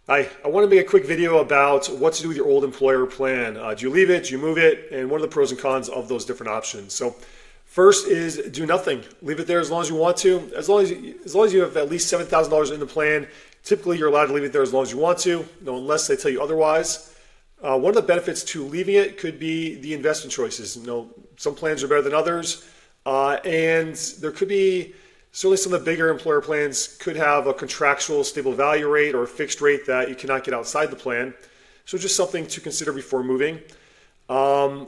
Hi, I want to make a quick video about what to do with your old employer plan. Do you leave it? Do you move it? And what are the pros and cons of those different options? So first is do nothing. Leave it there as long as you want to. As long as you have at least $7,000 in the plan, typically you're allowed to leave it there as long as you want to, unless they tell you otherwise. One of the benefits to leaving it could be the investment choices. Some plans are better than others, and there could be certainly some of the bigger employer plans could have a contractual stable value rate or a fixed rate that you cannot get outside the plan. So just something to consider before moving. Some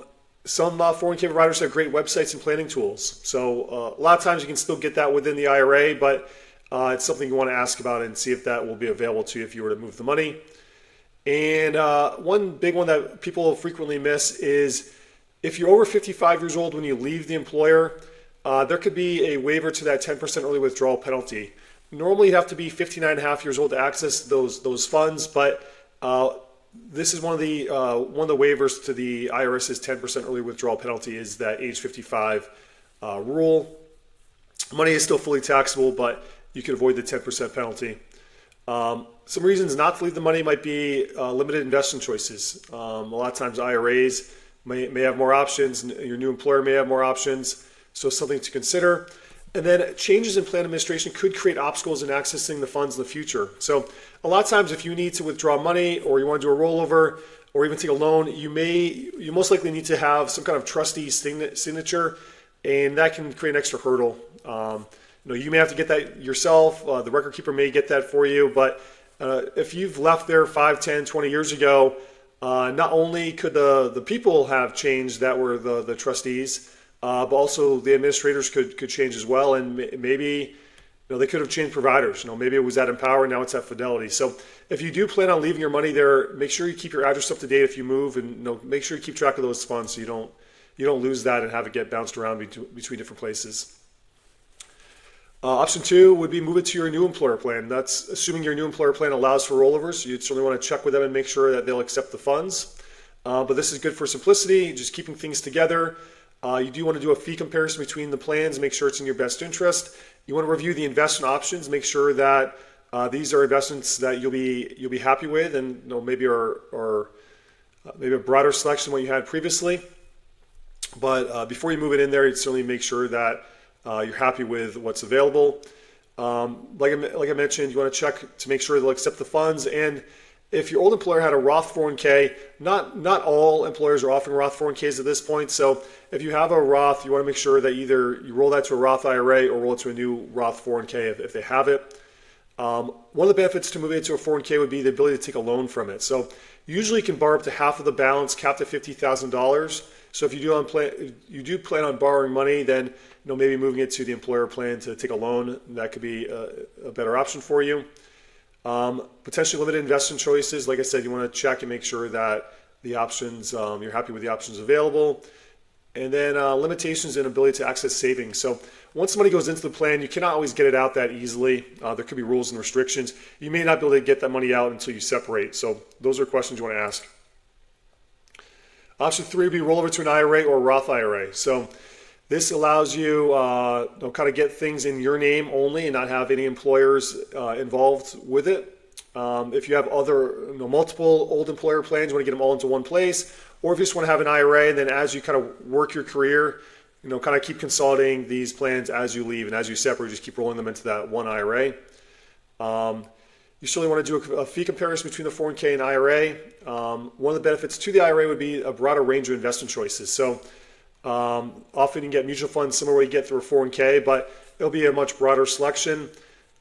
401k providers have great websites and planning tools. So a lot of times you can still get that within the IRA, but it's something you want to ask about and see if that will be available to you if you were to move the money. And one big one that people frequently miss is if you're over 55 years old when you leave the employer, there could be a waiver to that 10% early withdrawal penalty. Normally, you'd have to be 59 and a half years old to access those funds, but this is one of the waivers to the IRS's 10% early withdrawal penalty is that age 55 rule. Money is still fully taxable, but you could avoid the 10% penalty. Some reasons not to leave the money might be limited investment choices. A lot of times IRAs may have more options, and your new employer may have more options. So something to consider. And then changes in plan administration could create obstacles in accessing the funds in the future. So a lot of times if you need to withdraw money or you want to do a rollover or even take a loan, you most likely need to have some kind of trustee signature, and that can create an extra hurdle. You may have to get that yourself. The record keeper may get that for you, but if you've left there 5, 10, 20 years ago, not only could the people have changed that were the trustees, but also the administrators could change as well, and maybe they could have changed providers. Maybe it was at Empower, now it's at Fidelity. So if you do plan on leaving your money there, make sure you keep your address up to date if you move, and make sure you keep track of those funds so you don't lose that and have it get bounced around between different places. Option 2 would be move it to your new employer plan. That's assuming your new employer plan allows for rollovers. You'd certainly want to check with them and make sure that they'll accept the funds. But this is good for simplicity, just keeping things together. You do want to do a fee comparison between the plans, make sure it's in your best interest. You want to review the investment options, make sure that these are investments that you'll be happy with, and maybe a broader selection than what you had previously. But before you move it in there, you'd certainly make sure that you're happy with what's available. Like I mentioned, you want to check to make sure they'll accept the funds. And if your old employer had a Roth 401k, not all employers are offering Roth 401ks at this point. So if you have a Roth, you want to make sure that either you roll that to a Roth IRA or roll it to a new Roth 401k if they have it. One of the benefits to moving it to a 401k would be the ability to take a loan from it. So usually you can borrow up to half of the balance, capped at $50,000. So if you do plan on borrowing money, then maybe moving it to the employer plan to take a loan, that could be a better option for you. Potentially limited investment choices. Like I said, you want to check and make sure that the options, you're happy with the options available. And then limitations and ability to access savings. So once the money goes into the plan, you cannot always get it out that easily. There could be rules and restrictions. You may not be able to get that money out until you separate. So those are questions you want to ask. Option 3 would be rollover to an IRA or a Roth IRA. So this allows you to kind of get things in your name only and not have any employers involved with it. If you have multiple old employer plans, you want to get them all into one place, or if you just want to have an IRA, and then as you kind of work your career, kind of keep consolidating these plans as you leave, and as you separate, just keep rolling them into that one IRA. You certainly want to do a fee comparison between the 401k and IRA. One of the benefits to the IRA would be a broader range of investment choices. So often you can get mutual funds similar to what you get through a 401k, but it'll be a much broader selection.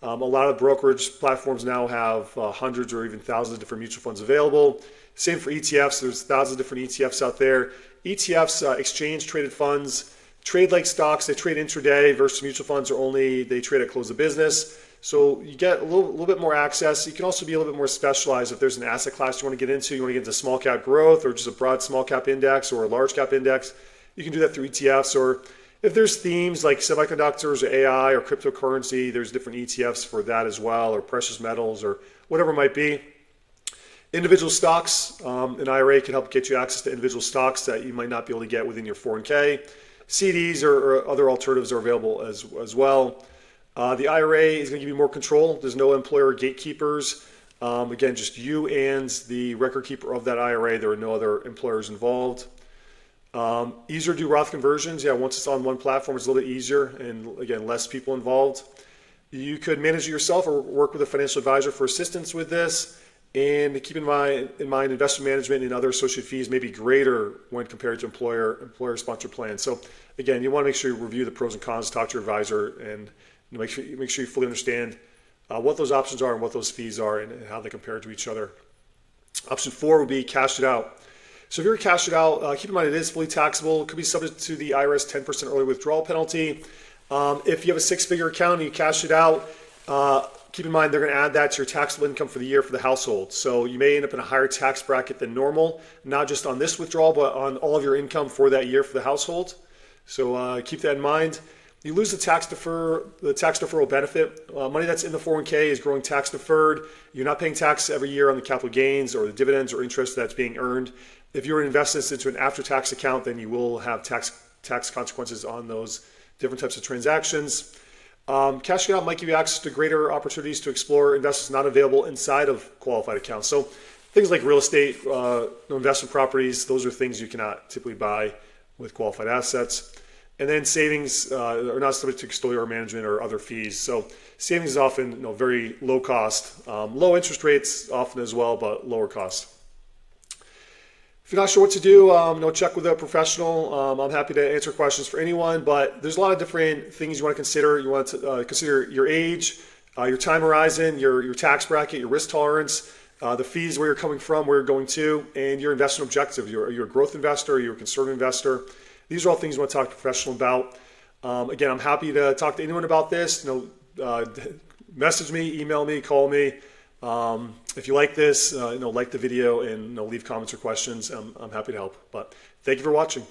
A lot of brokerage platforms now have hundreds or even thousands of different mutual funds available. Same for ETFs. There's thousands of different ETFs out there. ETFs, exchange traded funds, trade like stocks. They trade intraday versus mutual funds they trade at close of business. So you get a little bit more access. You can also be a little bit more specialized if there's an asset class you want to get into. You want to get into small cap growth or just a broad small cap index or a large cap index. You can do that through ETFs, or if there's themes like semiconductors or AI or cryptocurrency, there's different ETFs for that as well, or precious metals or whatever it might be. Individual stocks, an IRA can help get you access to individual stocks that you might not be able to get within your 401k. CDs or other alternatives are available as well. The IRA is going to give you more control. There's no employer gatekeepers. Again, just you and the record keeper of that IRA. There are no other employers involved. Easier to do Roth conversions. Yeah, once it's on one platform, it's a little bit easier, and again, less people involved. You could manage it yourself or work with a financial advisor for assistance with this. And keep in mind, investment management and other associated fees may be greater when compared to employer-sponsored plans. So again, you want to make sure you review the pros and cons, talk to your advisor, and make sure you fully understand what those options are and what those fees are and how they compare to each other. Option 4 would be cash it out. So if you're cash it out, keep in mind it is fully taxable. It could be subject to the IRS 10% early withdrawal penalty. If you have a 6-figure account and you cash it out, keep in mind they're going to add that to your taxable income for the year for the household. So you may end up in a higher tax bracket than normal, not just on this withdrawal, but on all of your income for that year for the household. So keep that in mind. You lose the tax deferral benefit. Money that's in the 401k is growing tax deferred. You're not paying tax every year on the capital gains or the dividends or interest that's being earned. If you were to invest this into an after-tax account, then you will have tax consequences on those different types of transactions. Cashing out might give you access to greater opportunities to explore investments not available inside of qualified accounts. So things like real estate, investment properties, those are things you cannot typically buy with qualified assets. And then savings are not subject to custodial management or other fees. So savings is often very low cost, low interest rates often as well, but lower cost. If you're not sure what to do, check with a professional. I'm happy to answer questions for anyone, but there's a lot of different things you want to consider. You want to consider your age, your time horizon, your tax bracket, your risk tolerance, the fees, where you're coming from, where you're going to, and your investment objective. You're a growth investor, you're a conservative investor. These are all things you want to talk to a professional about. Again, I'm happy to talk to anyone about this. Message me, email me, call me. If you like this, like the video and leave comments or questions. I'm happy to help. But thank you for watching.